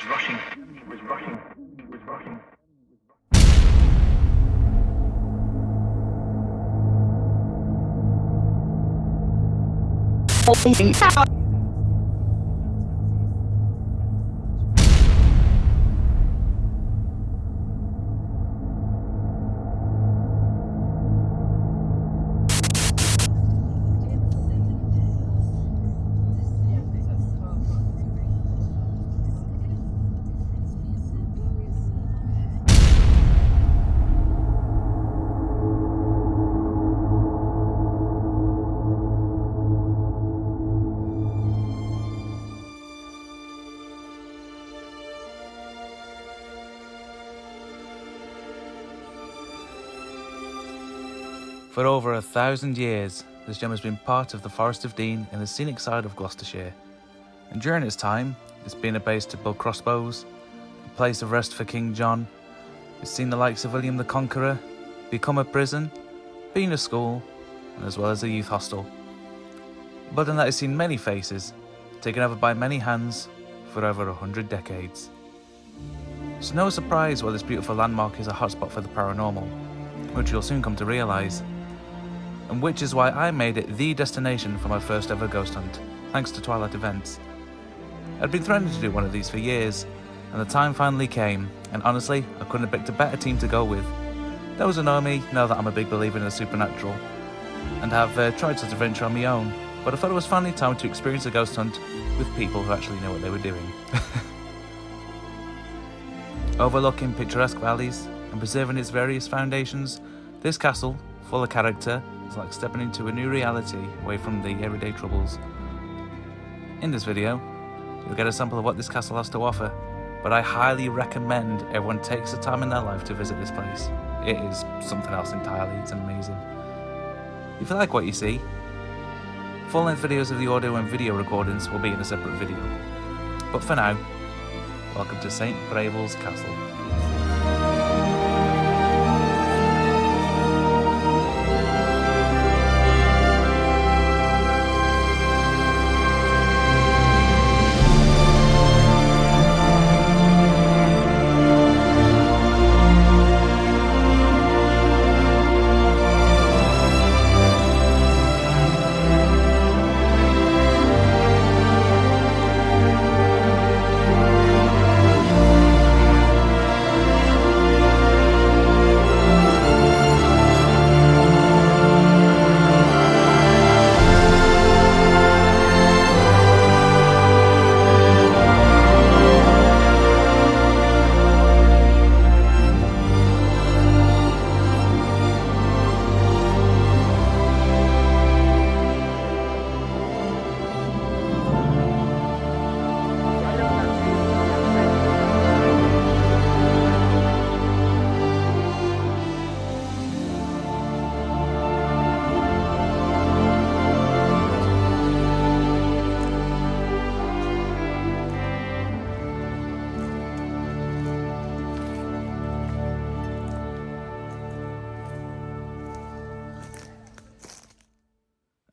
rushing. He was rushing. He was rushing. For over 1,000 years, this gem has been part of the Forest of Dean in the scenic side of Gloucestershire. And during its time, it's been a base to build crossbows, a place of rest for King John. It's seen the likes of William the Conqueror, become a prison, been a school, and as well as a youth hostel. But then that has seen many faces, taken over by many hands for over 100 decades. It's no surprise why this beautiful landmark is a hotspot for the paranormal, which you'll soon come to realise. And which is why I made it the destination for my first ever ghost hunt, thanks to Twilight Events. I'd been threatening to do one of these for years, and the time finally came, and honestly, I couldn't have picked a better team to go with. Those who know me know that I'm a big believer in the supernatural, and have tried such a venture on my own, but I thought it was finally time to experience a ghost hunt with people who actually know what they were doing. Overlooking picturesque valleys and preserving its various foundations, this castle, full of character, is like stepping into a new reality away from the everyday troubles. In this video, you'll get a sample of what this castle has to offer, but I highly recommend everyone takes the time in their life to visit this place. It is something else entirely, it's amazing. If you like what you see, full-length videos of the audio and video recordings will be in a separate video. But for now, welcome to St. Briavels Castle.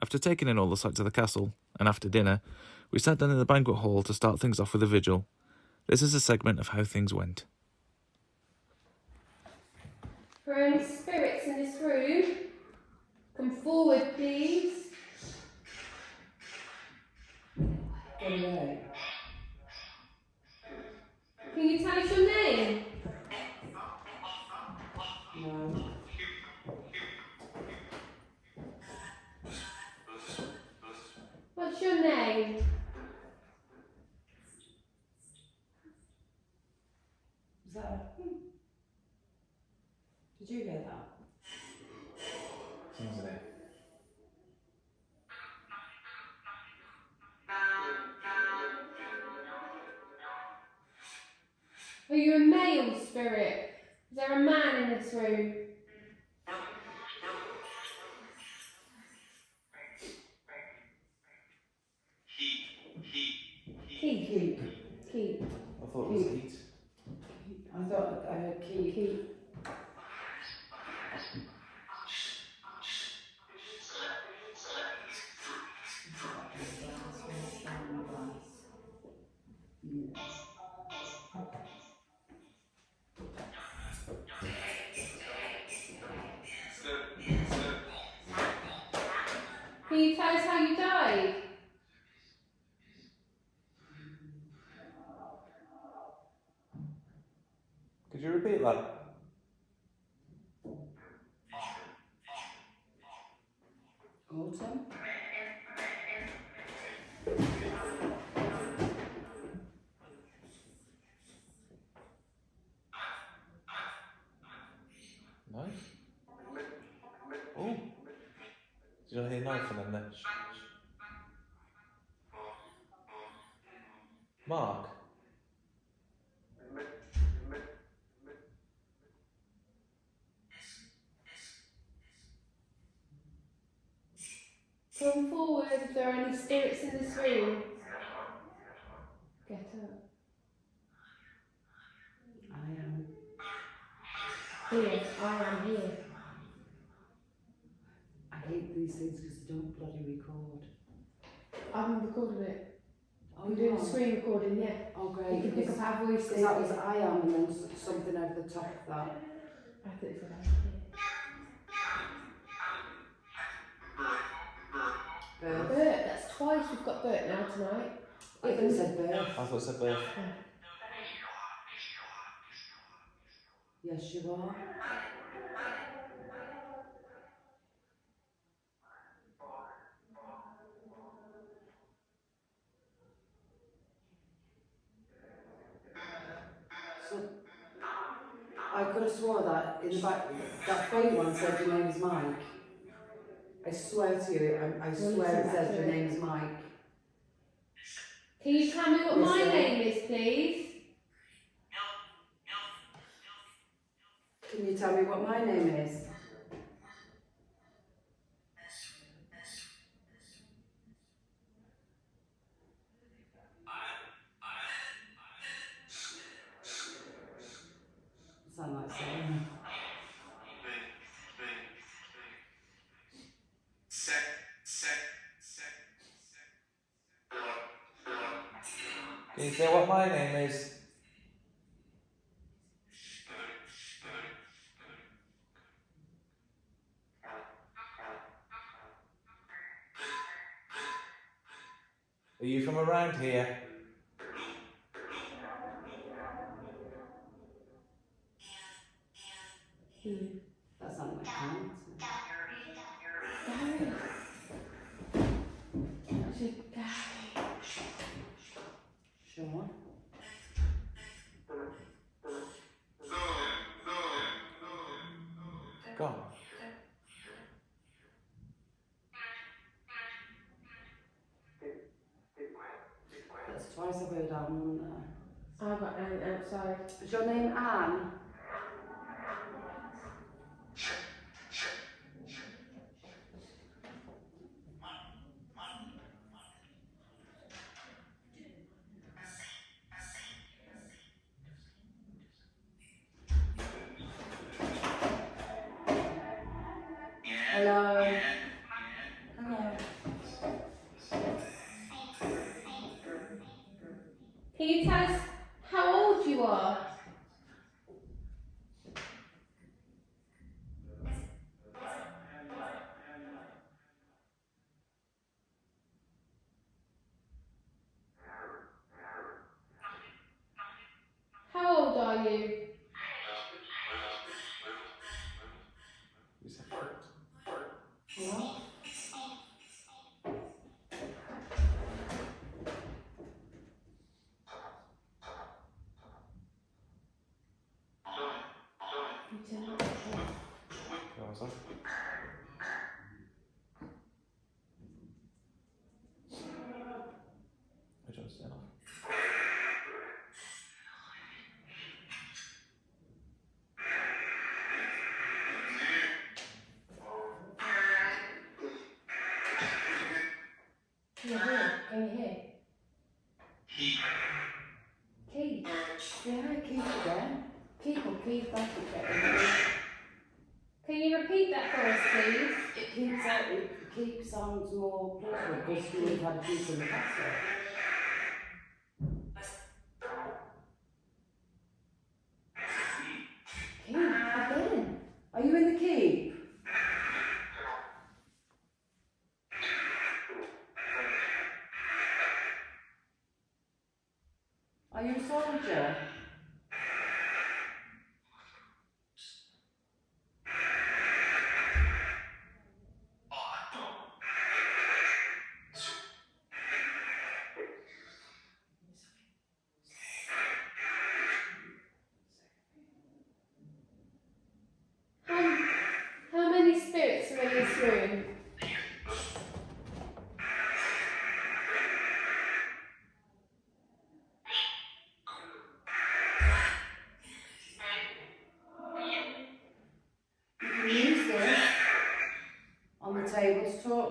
After taking in all the sights of the castle, and after dinner, we sat down in the banquet hall to start things off with a vigil. This is a segment of how things went. For any spirits in this room, come forward, please. Hello. Can you tell us your name? No. What's your name? Is that Did you hear that? Seems like Are you a male spirit? Is there a man in this room? Keep. I thought it was heat. I thought I heard keep. you repeat that? Autumn. No? Oh. Did you not hear no from them then? Mark? Come forward if there are any spirits in this room. Get up. I am. Here, I am here. I hate these things because they don't bloody record. I'm recording it. Oh, I'm doing a screen recording, yeah. Oh, great. You can pick up our voices. Because that was I am and then something over the top of that. I thought it said I am here. Birth. Bert, that's twice we've got Bert now tonight. I thought it said birth. I thought it said birth. Yes, you are. So, I could have swore that in the back, that faint one said your name's Mike. I swear to you, I swear it says your name's Mike. Can you tell me what Yes, my sir. name is, please? Can you tell me what my name is? Sound like saying. Can you say what my name is? Are you from around here? That sounds like Karen. Gary. Actually, Gary. Sure. Go on. That's twice I've heard Anne, wasn't there? I got Anne outside. Is your name Anne? Hello. Hello. Can you tell us how old you are? How old are you? You said short. What? Go on, son. Which one's turn off? Can you hear? Can you hear? Keith. Yeah, keep it there. Keith or Keith, I keep getting it. Can you repeat that for us, please? Keep sounds more plausible because we've had people in the past. Keith, again. Are you in the keep? Are you a soldier?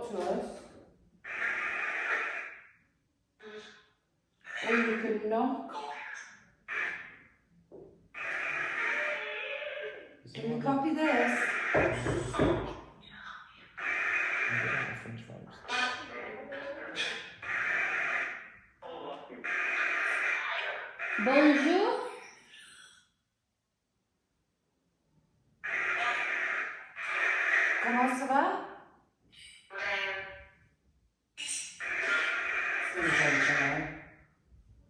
talk to us. Or you can knock. Can you copy this? Bonjour. Comment ça va?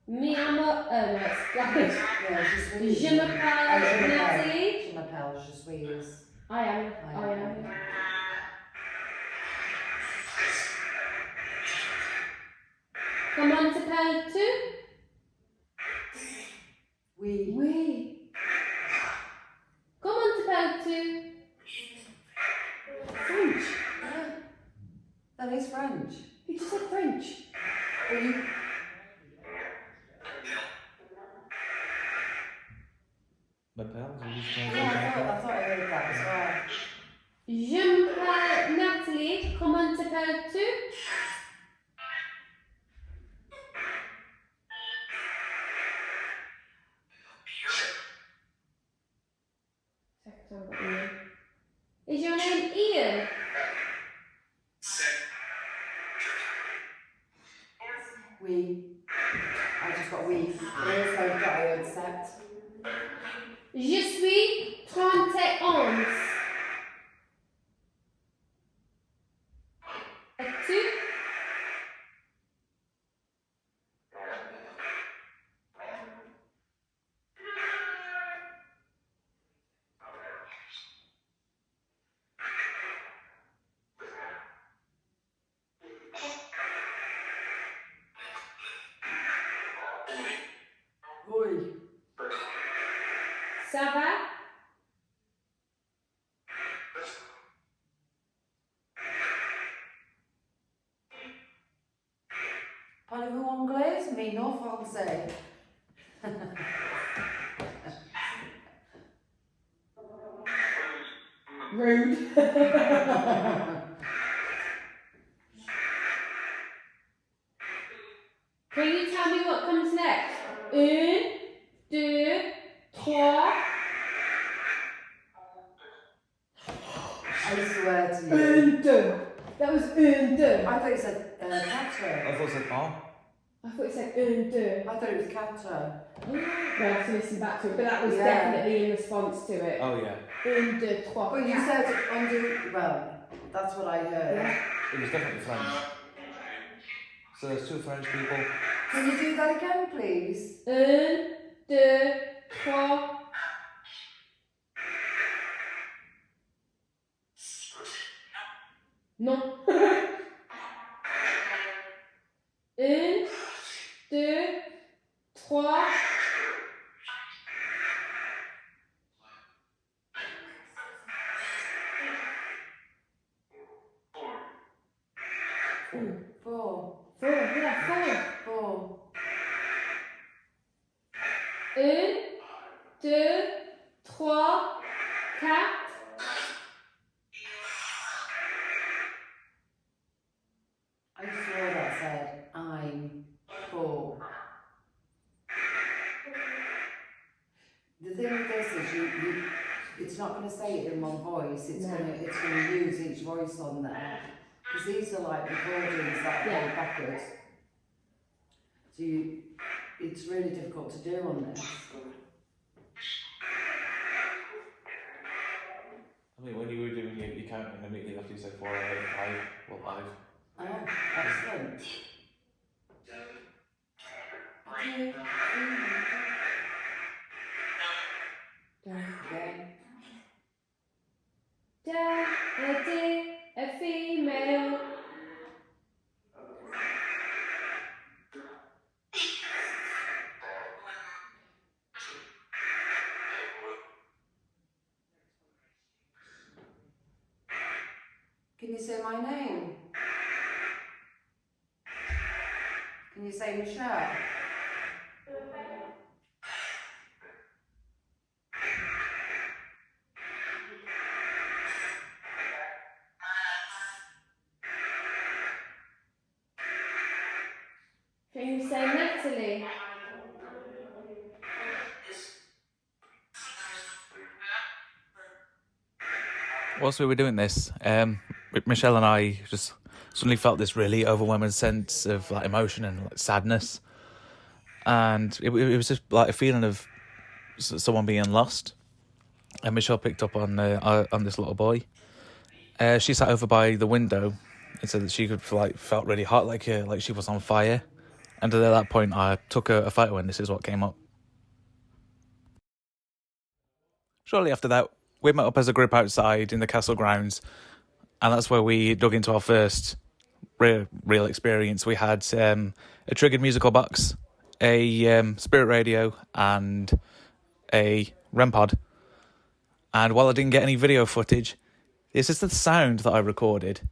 Me amo, no, it's Spanish. Yeah, je suis. Je m'appelle Natalie. Je m'appelle, je suis. I am. Comment t'appelles-tu? Oui. Oui. Comment t'appelles-tu? French. Yeah. That is French. You just said French. Are you? Yeah, I thought I heard that as well. Je m'appelle Natalie. Comment t'appelles-tu? Is your name Ian? Oui. I just got oui. But also got I accept. Je suis 31. Es-tu? Oui. Ça va? Parlez-vous anglais? Mais non français. Rude. Can you tell me what comes next? Un, deux, trois. I swear to you. Un, deux. That was un, deux. I thought you said catra. I thought it said oh. I thought it said un, deux. I thought it was catra. We'll have to listen back to it, but that was Yeah. definitely in response to it. Oh yeah. Un, deux, trois. But you said under. Well, that's what I heard. Yeah. It was definitely French. So there's two French people. Can you do that again, please? Un, deux, trois. Non. Un, deux, trois. Four. Four, yeah, four. Four. Un, deux, trois, quatre. I swore that said I'm four. The thing with this is it's not going to say it in one voice. It's No. going to use each voice on there because these are like recordings that Yeah. go backwards. So it's really difficult to do on this. I mean, when you were doing your counting, immediately after you said 4, 8, 5, well, 5. Oh, excellent. Again. Da, a D, a female. Can you say my name? Can you say Michelle? Can you say Natalie? Whilst we were doing this, Michelle and I just suddenly felt this really overwhelming sense of like emotion and like sadness, and it was just like a feeling of someone being lost. And Michelle picked up on this little boy. She sat over by the window and said that she could felt really hot, like she was on fire. And at that point, I took a photo, and this is what came up. Shortly after that, we met up as a group outside in the castle grounds, and that's where we dug into our first real experience. We had a triggered musical box, a spirit radio, and a REM pod. And while I didn't get any video footage, this is the sound that I recorded.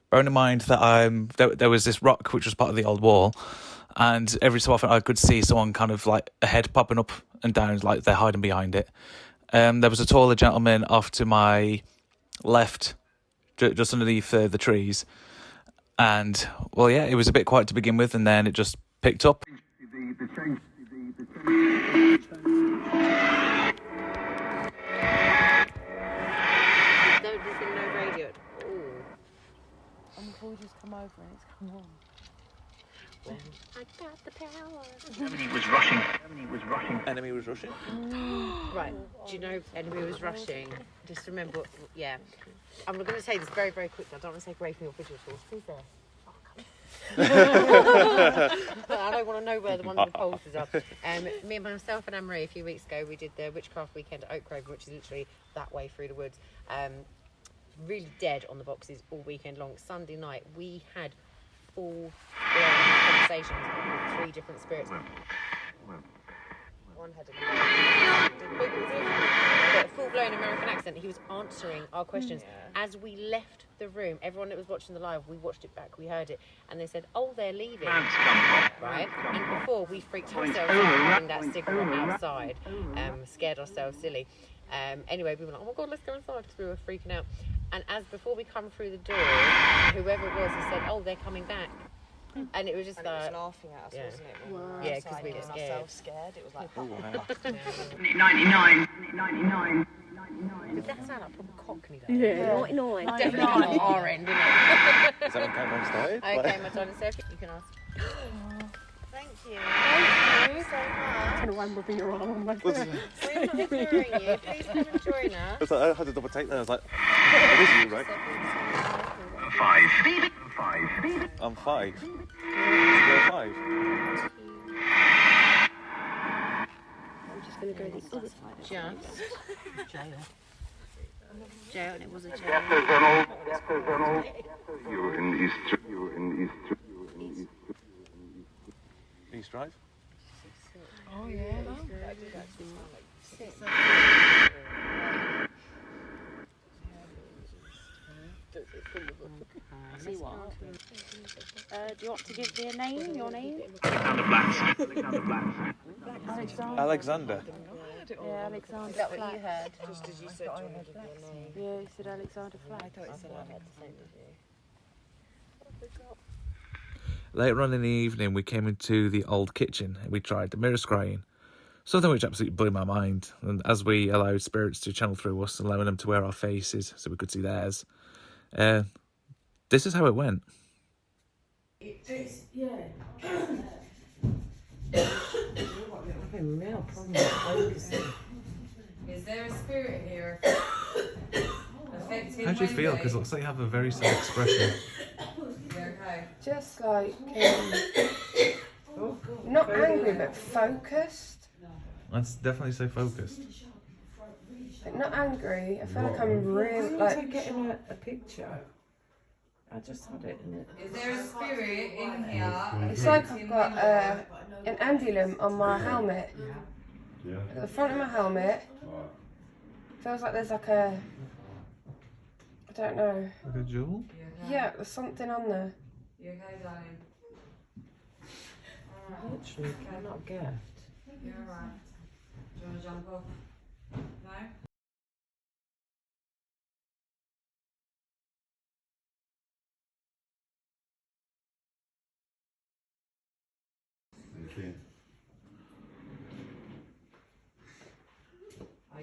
Bearing in mind that there was this rock which was part of the old wall, and every so often I could see someone kind of like a head popping up and down, like they're hiding behind it. There was a taller gentleman off to my left, just underneath the trees. And, well, yeah, it was a bit quiet to begin with, and then it just picked up. There's been no radio at all. And before we just come over and it's come on. I got the power. Enemy was rushing. Enemy was rushing. Enemy was rushing. Right, do you know enemy was rushing? Just remember, yeah. I'm going to say this very, very quickly. I don't want to say away from your visual source. Who's there? I don't want to know where one of the posters are. Me and myself and Anne-Marie a few weeks ago, we did the Witchcraft Weekend at Oak Grove, which is literally that way through the woods. Really dead on the boxes all weekend long. Sunday night, we had full conversations with 3 different spirits. One had a full-blown American accent. He was answering our questions. As we left the room, everyone that was watching the live, we watched it back, we heard it, and they said, oh, they're leaving. Right? And before, we freaked ourselves out having that cigarette outside, scared ourselves silly. Anyway, we were like, oh my God, let's go inside, because we were freaking out. And before we come through the door, whoever it was, he said, oh, they're coming back. And it was just and like... it was laughing at us, wasn't it? Wow. Yeah, because we were scared. Scared. It was like... Oh, wow. 99. 99. Did that sound like proper Cockney though? Yeah. 99. Definitely not our end, isn't it? Is that when Cameron started? Okay, my darling Sophie, you can ask. Thank you. Thank you so much. kind of one rubbing your arm. We're not ignoring you. Please come and join us. I had to double take that. I was like, it is you, right? 5. 5. I'm 5. You're 5. I'm just going to go the other side. Jail. Jail, and it was a jail. You in East. East Drive? Oh, yeah. See what? Do you want to give me a name? Your name? Alexander. Yeah, Alexander. Is that what you heard? Just as you said, do you want to give me a name? Yeah, you said Alexander Flack. I thought you said Later on in the evening, we came into the old kitchen and we tried the mirror scrying. Something which absolutely blew my mind. And as we allowed spirits to channel through us, allowing them to wear our faces so we could see theirs, this is how it went. Is there a spirit here? How do you feel? Because it looks like you have a very sad expression. Okay. Just like, not angry, but focused. Let's definitely say focused. Like, not angry. I feel like I'm really, like... getting a picture. I just had it in it. Is there a spirit in here? It's like I've got an ambulance on my helmet. At the front of my helmet. Feels like there's like a... I don't know. Like a jewel? Yeah, there's something on there. You okay, darling? Literally, cannot get. You're alright. Do you want to jump off? No?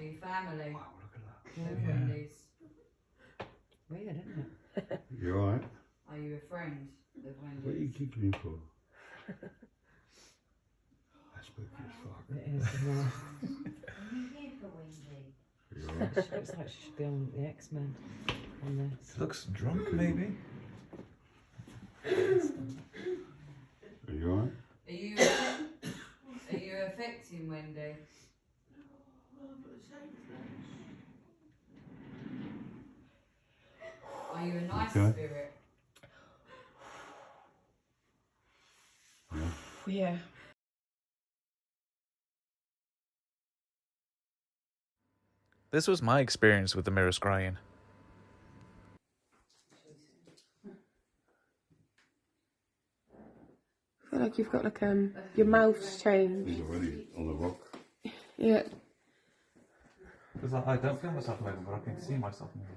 you family? Wow, look at that. Yeah. Wendy's. Weird, isn't it? You alright? Are you a friend of What are you Wendy's? giggling for? That's spooky as fuck. It is. Are you alright? She looks like she should be on the X-Men on this. She looks drunk, maybe. Are you alright? Are you affecting Wendy? Are you a nice Okay. spirit? Yeah. This was my experience with the mirror scrying. I feel like you've got like your mouth's changed. He's already on the rock. Yeah. Because I don't feel myself moving, but I can see myself moving.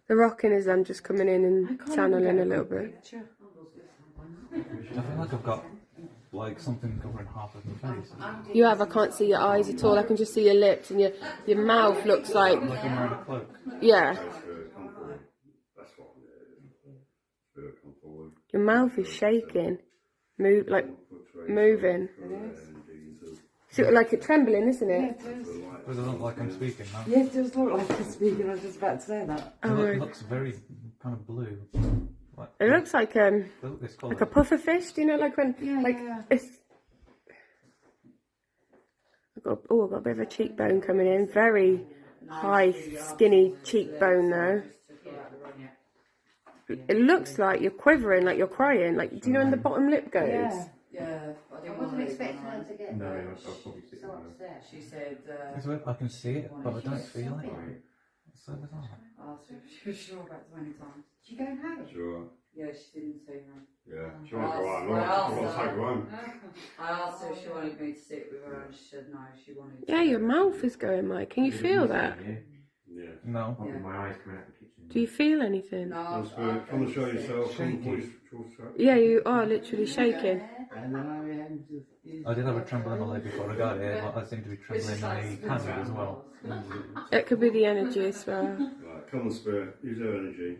The rocking is them just coming in and channeling a little bit. I feel like I've got like something covering half of my face. You have, I can't see your eyes at all. I can just see your lips and your mouth looks like, Like I'm wearing a cloak. yeah. That's what spirit come forward. Your mouth is shaking, moving. So like it's trembling, isn't it? Does it look like I'm speaking now? Yeah, it does look like you're speaking. I was just about to say that. It looks very kind of blue. Like, It looks like look at this colour. like a puffer fish. Do you know, like when it's. I've got a bit of a cheekbone coming in. Very high, skinny cheekbone though. It looks like you're quivering, like you're crying. Like, do you know when the bottom lip goes? Yeah. I wasn't expecting her to get No, very I'll probably sit so down. upset. She said, It's weird, I can see it, but I don't feel it. It's so bizarre. she was sure about 20 times. Did you go home? Sure. Yeah, she didn't say no. Yeah. She won't go on. I want to take her home. I asked her if she wanted me to sit with her and she said no, she wanted to. Yeah, your mouth is going, Mike. Can you feel that? Yeah. No. Yeah. My eyes coming out the kitchen. Do you feel anything? No, Come on, spirit. Come and show yourself. Come voice. Yeah, you are literally shaking. I did have a tremble in my leg before I got here, but I seem to be trembling in my hand as well. It could be the energy as well. Right, come on, spirit. Use her energy.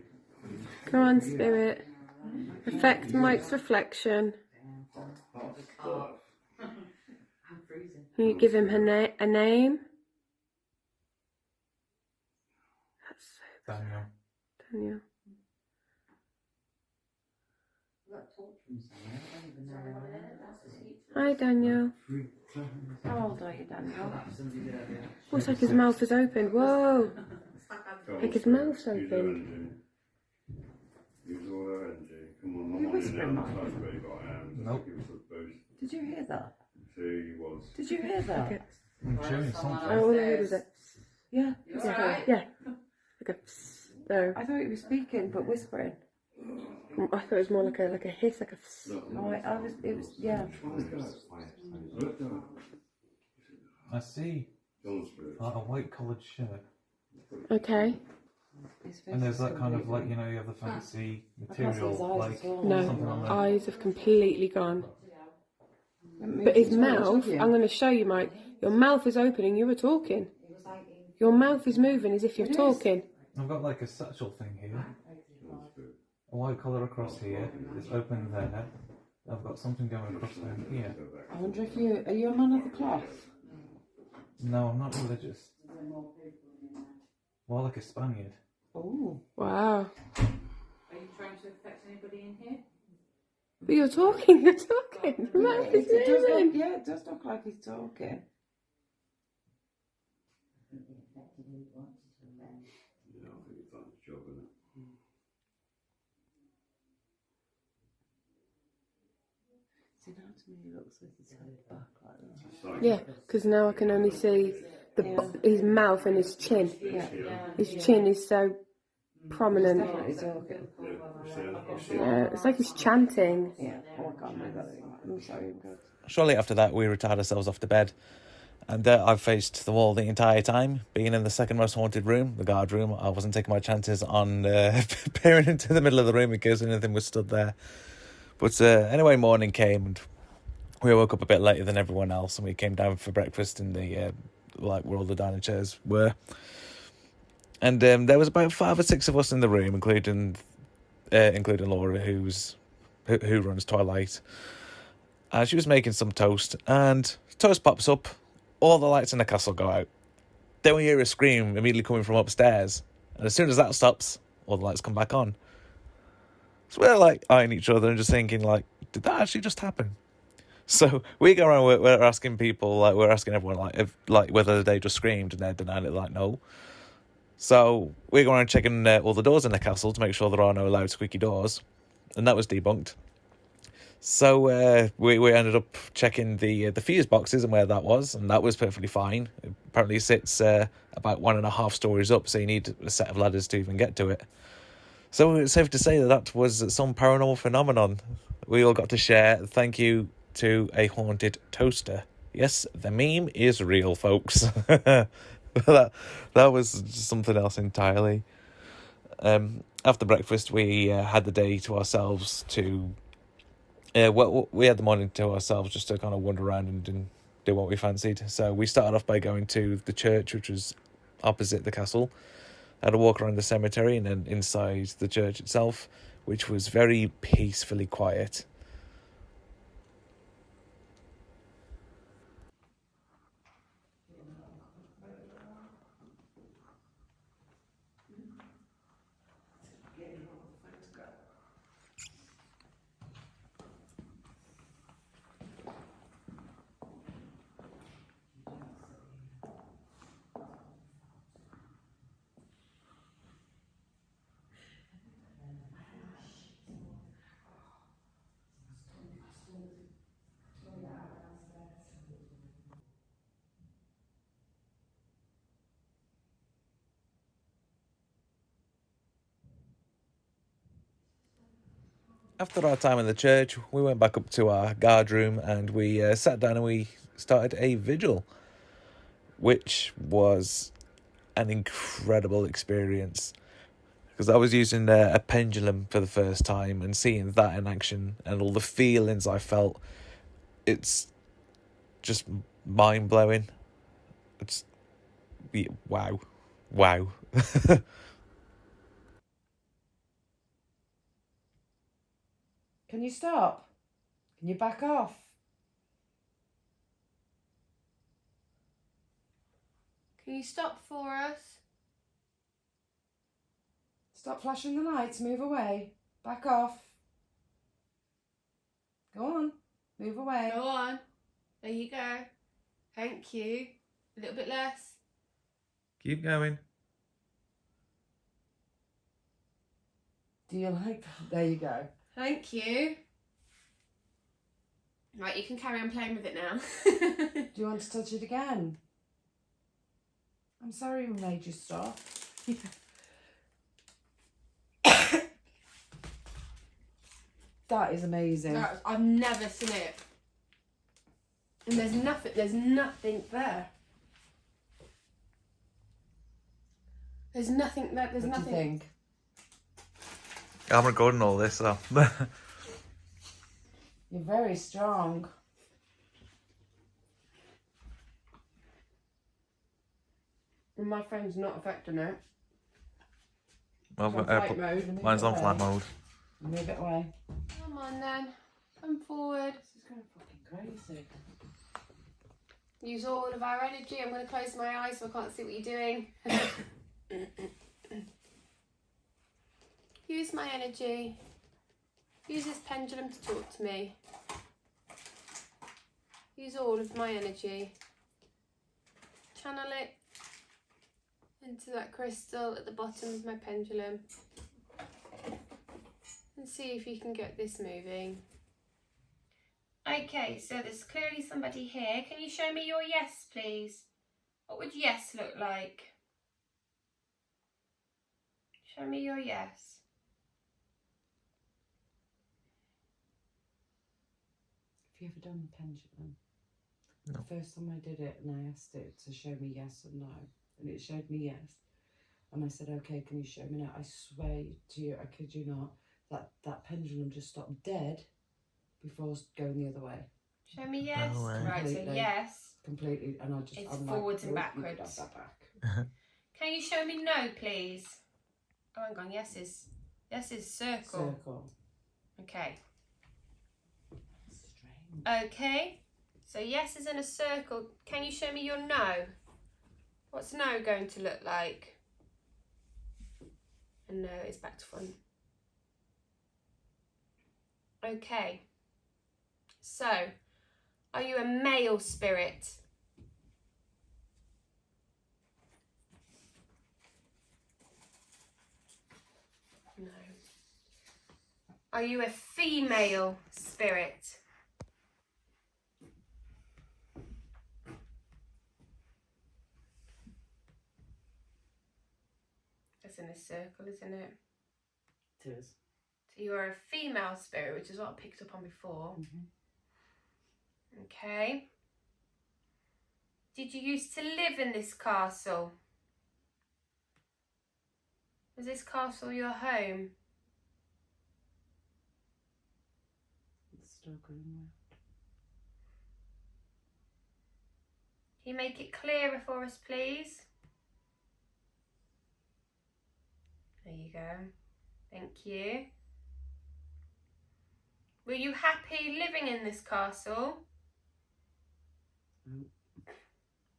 Come on, spirit. Affect Mike's reflection. I'm freezing. Can you give him a name? That's so Daniel. Daniel. Hi, Daniel. How old are you, Daniel? Looks like his mouth is open. Whoa. Come Like on, his spirit. mouth's Use her open. energy. Use all her energy. Come on, I'm on you now. That's how spirit got hands. Nope. Give us a boost. Did you hear that? See, he was. Did you hear that? Okay. I'm chewing something. Oh, all I heard was it. Yeah. Yeah. Okay. So I thought you were speaking but whispering. I thought it was more like a hiss, like a. Oh, I was. It was. Yeah. Look down. I see Come on, spirit. a white collared shirt. Okay. And there's that kind of like, you know, you have the fancy material, like something No, on there. eyes have completely gone. But his mouth, I'm going to show you, Mike. Your mouth is opening. You were talking. Your mouth is moving as if you're talking. I've got like a satchel thing here. A white colour across here. It's open there. I've got something going across down here. I wonder if are you a man of the cloth? No, I'm not religious. More like a Spaniard. Oh. Wow. Are you trying to affect anybody in here? But you're talking. You're talking. Your mouth is It does look, moving. yeah, it does look like he's talking. Yeah, I think you've done the job, innit? See, now to me, he looks like he's held back like that. It's like- Yeah, because now I can only see his mouth and his chin. Yeah. His chin is so prominent. Definitely talking. Yeah, it's like he's chanting. Yeah. Oh, I can't do that anymore. I'm sorry, I'm good. Shortly after that, we retired ourselves off to bed. And I've faced the wall the entire time, being in the second most haunted room, the guard room. I wasn't taking my chances on peering into the middle of the room in case anything was stood there. But anyway, morning came and we woke up a bit later than everyone else, and we came down for breakfast in the like where all the dining chairs were. And there was about 5 or 6 of us in the room, including Laura, who runs Twilight. And she was making some toast, and toast pops up, all the lights in the castle go out. Then we hear a scream immediately coming from upstairs, and as soon as that stops, all the lights come back on. So we're like eyeing each other and just thinking, like, did that actually just happen? So we go around, we're asking people, like, we're asking everyone, like, if, like, whether they just screamed, and they're denying it, like, no. So we go around checking all the doors in the castle to make sure there are no loud squeaky doors, and that was debunked. So we ended up checking the fuse boxes and where that was, and that was perfectly fine. It apparently sits about 1.5 stories up, so you need a set of ladders to even get to it. So it's safe to say that was some paranormal phenomenon we all got to share. Thank you to a haunted toaster. Yes, the meme is real, folks. that was something else entirely. After breakfast, we had the day to ourselves to... we had the morning to ourselves just to kind of wander around and do what we fancied. So we started off by going to the church, which was opposite the castle. Had a walk around the cemetery and then inside the church itself, which was very peacefully quiet. After our time in the church, we went back up to our guard room and we sat down and we started a vigil, which was an incredible experience because I was using a pendulum for the first time and seeing that in action and all the feelings I felt. It's just mind-blowing. It's... wow. Can you stop? Can you back off? Can you stop for us? Stop flashing the lights, move away. Back off. Go on, move away. Go on. There you go. Thank you. A little bit less. Keep going. Do you like that? There you go. Thank you. Right, you can carry on playing with it now. Do you want to touch it again? I'm sorry we made you stop. That is amazing. I've never seen it. And there's nothing there. There's nothing there. There's What nothing. do you think? I'm recording all this, so... You're very strong. And my friend's not affecting it. Well, On flight mode. mine's on flight mode. Move it away. Come on then. Come forward. This is going fucking crazy. Use all of our energy. I'm going to close my eyes so I can't see what you're doing. Use my energy. Use this pendulum to talk to me. Use all of my energy. Channel it into that crystal at the bottom of my pendulum. And see if you can get this moving. Okay, so there's clearly somebody here. Can you show me your yes, please? What would yes look like? Show me your yes. Have you ever done a pendulum? No. The first time I did it and I asked it to show me yes or no, and it showed me yes. And I said, okay, can you show me now? I swear to you, I kid you not, that pendulum just stopped dead before going the other way. Show me yes. No way. Right, so Completely. yes. Completely, and I just It's I'm forwards like, and "Nope, you could backwards." have that back. Can you show me no, please? Oh, hang on. Yes is circle. Circle. Okay. Strange. Okay. So yes is in a circle. Can you show me your no? What's no going to look like? And no is back to front. Okay. So, are you a male spirit? No. Are you a female spirit? That's in a circle, isn't it? It is. So you are a female spirit, which is what I picked up on before. Mm-hmm. Okay. Did you used to live in this castle? Was this castle your home? It's still going well. Can you make it clearer for us, please? There you go. Thank you. Were you happy living in this castle? Nope.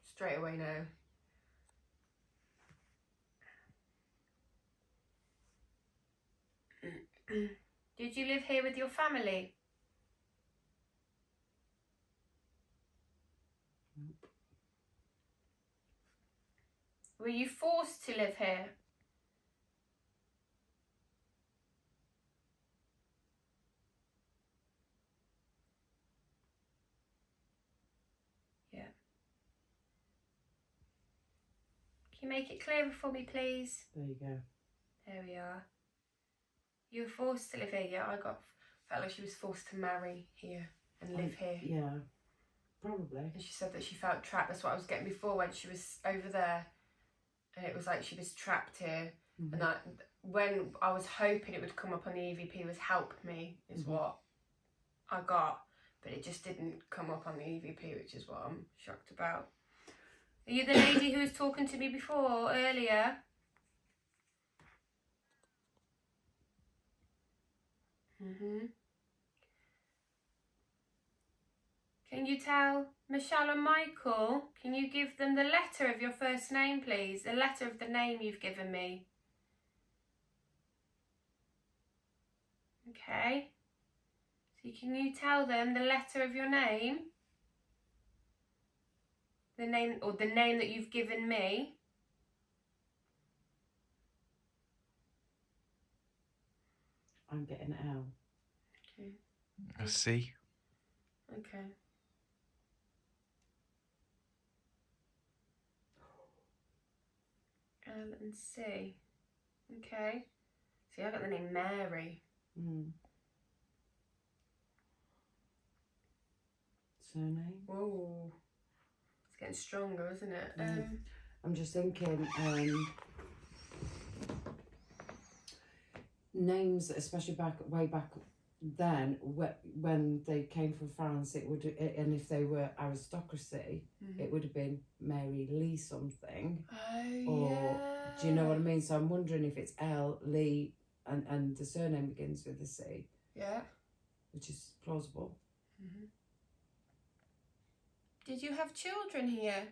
Straight away, no. Did you live here with your family? Nope. Were you forced to live here? Yeah. Can you make it clearer for me, please? There you go. There we are. You were forced to live here. Yeah, felt like she was forced to marry here and live here. Yeah, probably. And she said that she felt trapped. That's what I was getting before when she was over there. And it was like she was trapped here. Mm-hmm. And that when I was hoping it would come up on the EVP was help me is Mm-hmm. what I got. But it just didn't come up on the EVP, which is what I'm shocked about. Are you the lady who was talking to me before, earlier? Can you tell Michelle and Michael, can you give them the letter of your first name, please? The letter of the name you've given me. Okay. So can you tell them the letter of your name? The name, or the name that you've given me. I'm getting L. Okay. A C. Okay. L and C. Okay. See, I got the name Mary. Mm. Surname? Whoa. It's getting stronger, isn't it? I'm just thinking, names, especially way back then, when they came from France, it would, and if they were aristocracy, it would have been Mary Lee something. Oh, or, yeah. do you know what I mean? So I'm wondering if it's L, Lee, and the surname begins with a C. Yeah. Which is plausible. Mm-hmm. Did you have children here?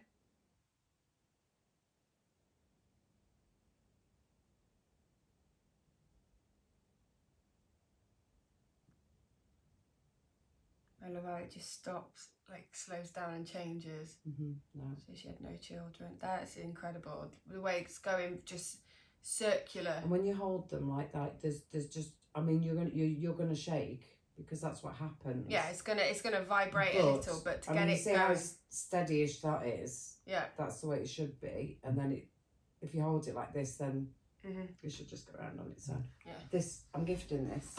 I love how it just stops, like slows down and changes. No. So she had no children. That's incredible. The way it's going, just circular. And when you hold them like that, there's just, I mean, you're gonna shake because that's what happens. Yeah, it's gonna vibrate a little, but to get it see going. how steady-ish that is. Yeah. That's the way it should be, and then if you hold it like this, then it should just go around on its own. Yeah. I'm gifting this.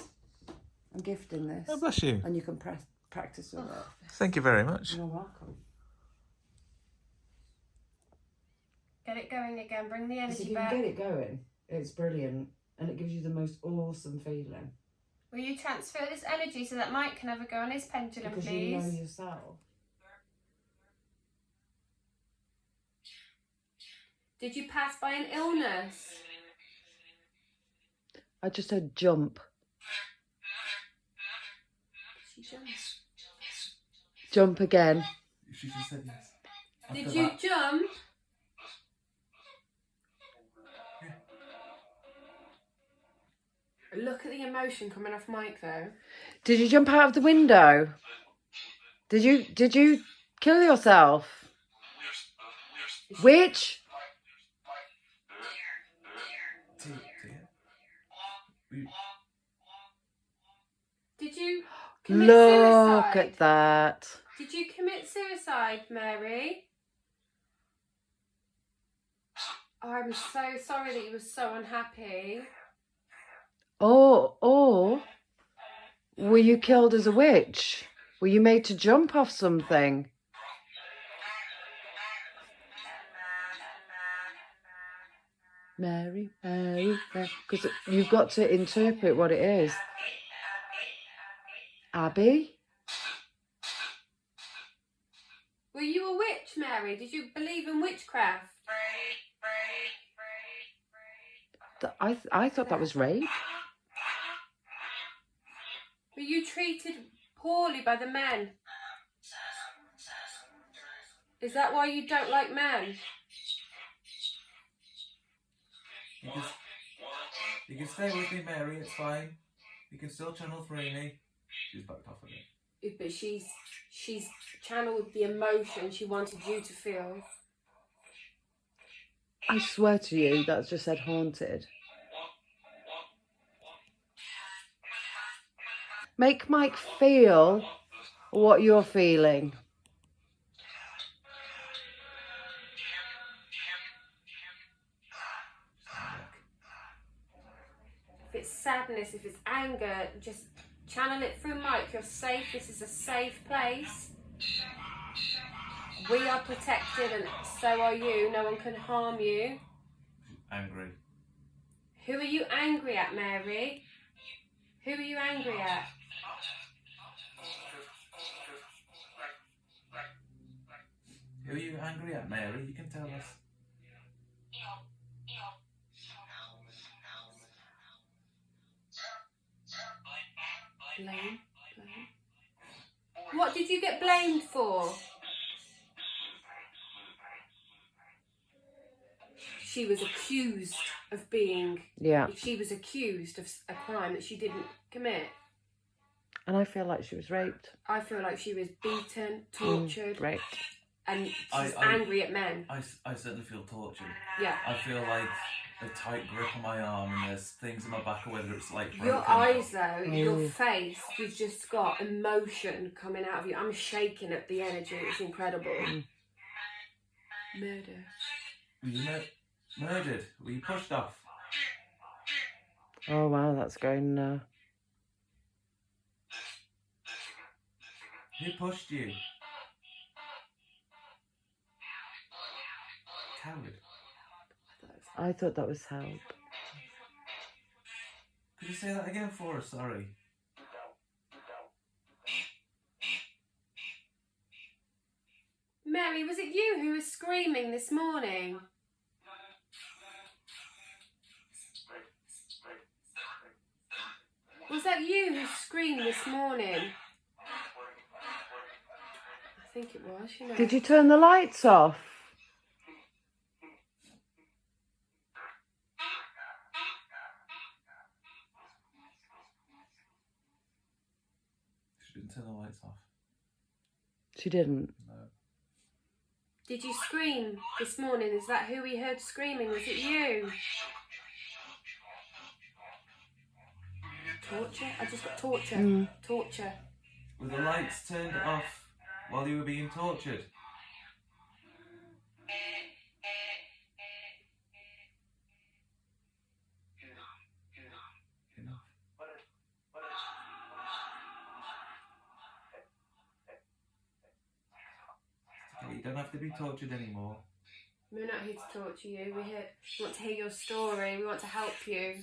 Oh, bless you. And you can practice with it. Thank you very much. You're welcome. Get it going again. Bring the If energy you back. can get it going, it's brilliant, and it gives you the most awesome feeling. Will you transfer this energy so that Mike can have a go on his pendulum, Because please? you know yourself. Did you pass by an illness? I just said jump. She jumped. Jump again. She just said yes. Did you jump? Look at the emotion coming off Mike though. Did you jump out of the window? Did you kill yourself? Which? Did you commit Look suicide? at that. Did you commit suicide, Mary? Oh, I'm so sorry that you were so unhappy. Or were you killed as a witch? Were you made to jump off something? Mary, because you've got to interpret what it is. Abby? Were you a witch, Mary? Did you believe in witchcraft? I thought that was rape. Were you treated poorly by the men? Is that why you don't like men? You can stay with me, Mary, it's fine. You can still channel 3 me. She's backed off again. But she's channeled the emotion she wanted you to feel. I swear to you, that's just said haunted. Make Mike feel what you're feeling. If it's sadness, if it's anger, just channel it through Mike. You're safe. This is a safe place. We are protected and so are you. No one can harm you. Angry. Who are you angry at, Mary? Who are you angry at? Who are you angry at, Mary? You can tell us. Blame? What did you get blamed for? She was accused of being... Yeah. She was accused of a crime that she didn't commit. And I feel like she was raped. I feel like she was beaten, tortured, Raped. and she's angry at men. I certainly feel tortured. Yeah. I feel like a tight grip on my arm and there's things in my back, or whether it's like broken. Your eyes though, your face, you've just got emotion coming out of you. I'm shaking at the energy, it's incredible. Murder. Were you murdered? Were you pushed off? Oh wow, that's going... Who pushed you? Coward. I thought that was help. Could you say that again for us? Sorry. Mary, was it you who was screaming this morning? Was that you who screamed this morning? I think it was, you know. Did you turn the lights off? She didn't turn the lights off. She didn't. No. Did you scream this morning? Is that who we heard screaming? Was it you? Torture? I just got torture. Torture. Were the lights turned off while you were being tortured? Enough. Okay, you don't have to be tortured anymore. We're not here to torture you. We want to hear your story. We want to help you.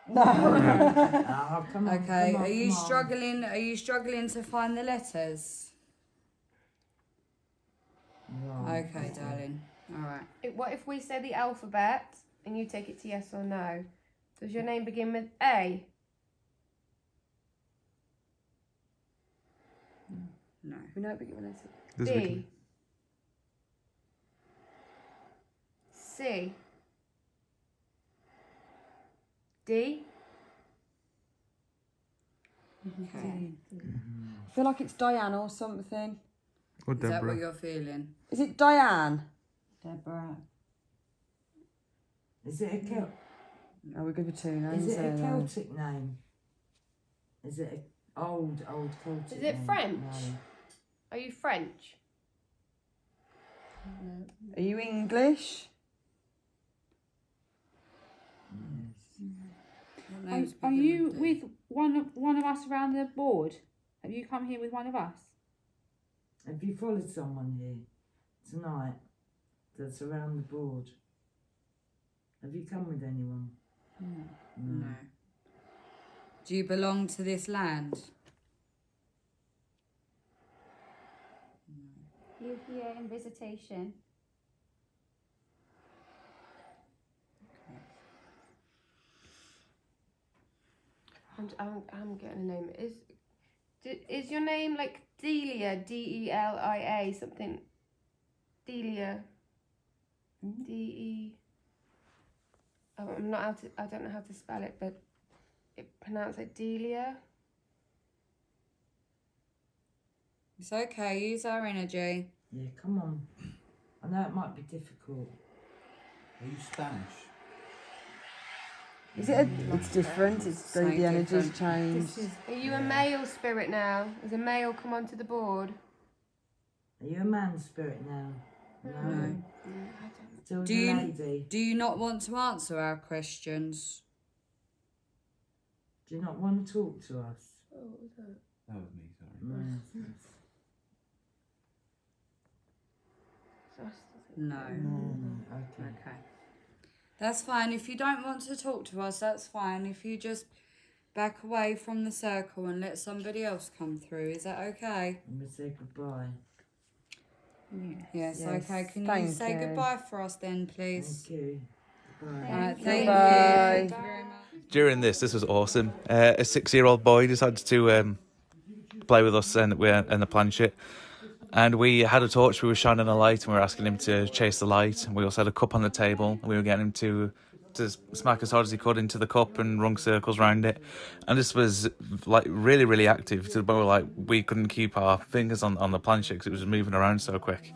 No. Oh, come on, Okay, come on, are you come on. struggling? Are you struggling to find the letters? Right. Okay, darling. All right. What if we say the alphabet and you take it to yes or no? Does your name begin with A? No. We know it begins with Does B. it begin- C. D. Okay. I feel like it's Diane or something. Or Is that what Deborah. you're feeling? Is it Diane? Deborah. Is it a Celt? Oh, we'll give her two names. Is it a there, Celtic name? Is it an old Celtic Is it name? French? No. Are you French? though. Are you English? What names Are begin you D? with one of us around the board? Have you come here with one of us? Have you followed someone here tonight that's around the board? Have you come with anyone? No. Do you belong to this land? You here in visitation? I'm getting a name. Is your name like Delia? Delia something? Delia. D-E. Oh, I don't know how to spell it, but it pronounce it Delia. It's okay. Use our energy. Yeah, come on. I know it might be difficult. Are you Spanish? Is it? It's different. It's Slightly the energy's different. changed. Are you a male spirit now? Has a male come onto the board? Are you a man spirit now? No. Still Do the you lady. do you not want to answer our questions? Do you not want to talk to us? Oh, what was that? That was me, sorry. No. No. Okay. Okay. That's fine. If you don't want to talk to us, that's fine. If you just back away from the circle and let somebody else come through, is that okay? And we say goodbye. Yes, Yes, okay. Can you thank say you. goodbye for us then, please? Thank you. Goodbye. All right, Thank thank you. you. Bye. Thank you very much. During this was awesome. A 6-year-old boy decided to play with us and the planchette. And we had a torch, we were shining a light, and we were asking him to chase the light. And we also had a cup on the table, and we were getting him to smack as hard as he could into the cup and run circles around it. And this was like really, really active to the point where like we couldn't keep our fingers on the planchette because it was moving around so quick.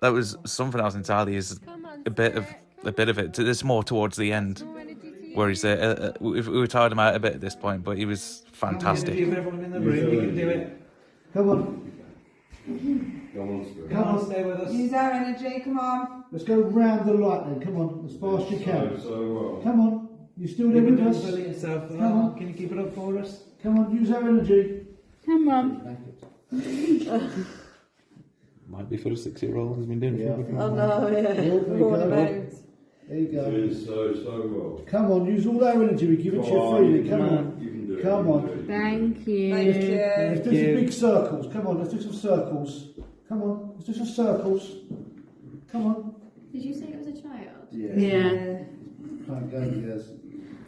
That was something else entirely. Is a bit of it. It's more towards the end where he's we tired him out a bit at this point, but he was fantastic. Everyone in the room, you can do it. Come on. Come on, Spirit. Come on, stay with us. Use our energy. Come on. Let's go round the light then. Come on, as fast as you can. So well. Come on. You still there with us? Brilliant yourself. Come on. Can you keep it up for us? Come on, use our energy. Come on. Might be for a 6-year-old who's been doing it for a bit. Oh no, yeah. There you go. There you go. Doing so well. Come on, use all our energy. We give it to you freely. Come on. You can do it. Come you on. can do it. Thank you. Thank you. Let's do some big circles. Come on, let's do some circles. Come on, let's do some circles. Come on. Did you say it was a child? Yeah. Can't go, yes.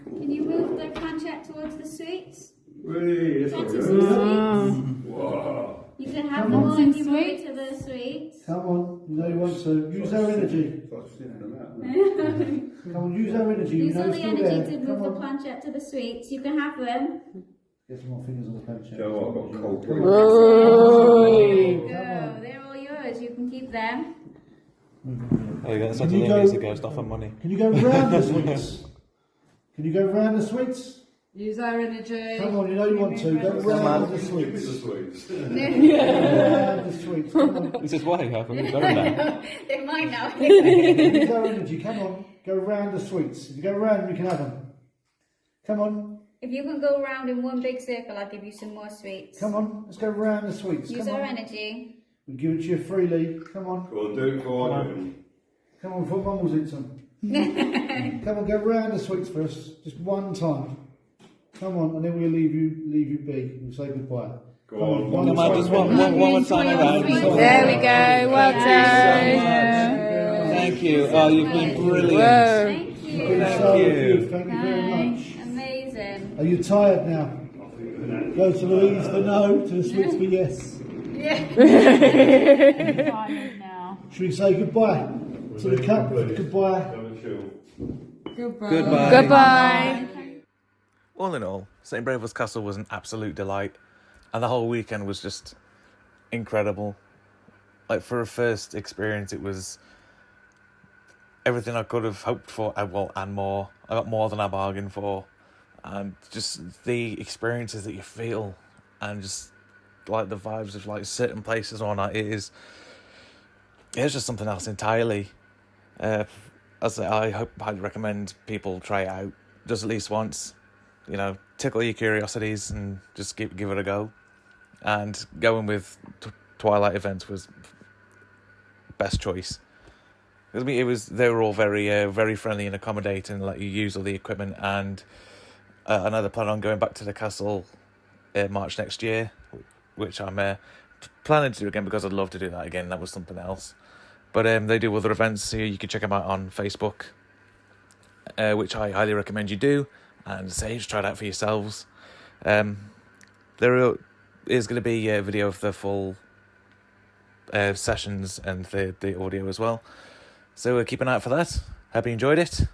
Can you move the planchette towards the sweets? Really? It's Fancy not some really. sweets? Wow. You can have Come them on. all if you move it to the sweets. Come on, you know you want to. Use our energy. Start sniffing them out. Come on, use our energy. Use you know all it's the still energy there. to move Come the on. planchette to the sweets. You can have them. Get some more fingers on the planchette. Joe, I've got cold There drink. you Come go. on. They're all yours. You can keep them. There you go. That's Can not you the go- limit, it goes off on money. Can you go round the sweets? Can you go round the sweets? Use our energy. Come on, you know you want to. Go round the Give me the sweets. sweets. Round the sweets. Come on. This is why I haven't done that. They're mine now. Use our energy. Come on. Go round the sweets. If you go round, you can have them. Come on. If you can go around in one big circle, I'll give you some more sweets. Come on. Let's go round the sweets. Use Come our on. energy. We give it to you freely. Come on. Go on, do it. Go on. Come on, put bubbles in some. Come on, go round the suites for us, just one time. Come on, and then we'll leave you be. We'll say goodbye. Go on. Come on, just one more time around. There we go. Well done. Thank you. Oh, you've been brilliant. Thank you. Thank you. Thank you very much. Amazing. Are you tired now? Go to Louise for no, to the suites for yes. Now. Should we say goodbye to the cup? Goodbye. Goodbye. Goodbye. All in all, St. Briavels Castle was an absolute delight, and the whole weekend was just incredible. Like, for a first experience, it was everything I could have hoped for, and more. I got more than I bargained for, and just the experiences that you feel, and just like the vibes of like certain places on it is just something else entirely. I hope I'd recommend people try it out just at least once. You know, tickle your curiosities and just give it a go. And going with Twilight Events was best choice. I mean, they were all very friendly and accommodating, let you use all the equipment. And another plan on going back to the castle March next year, which I'm planning to do again because I'd love to do that again. That was something else. But they do other events, so you can check them out on Facebook, which I highly recommend you do. And just try it out for yourselves. There is going to be a video of the full sessions and the audio as well. So keep an eye out for that. Hope you enjoyed it.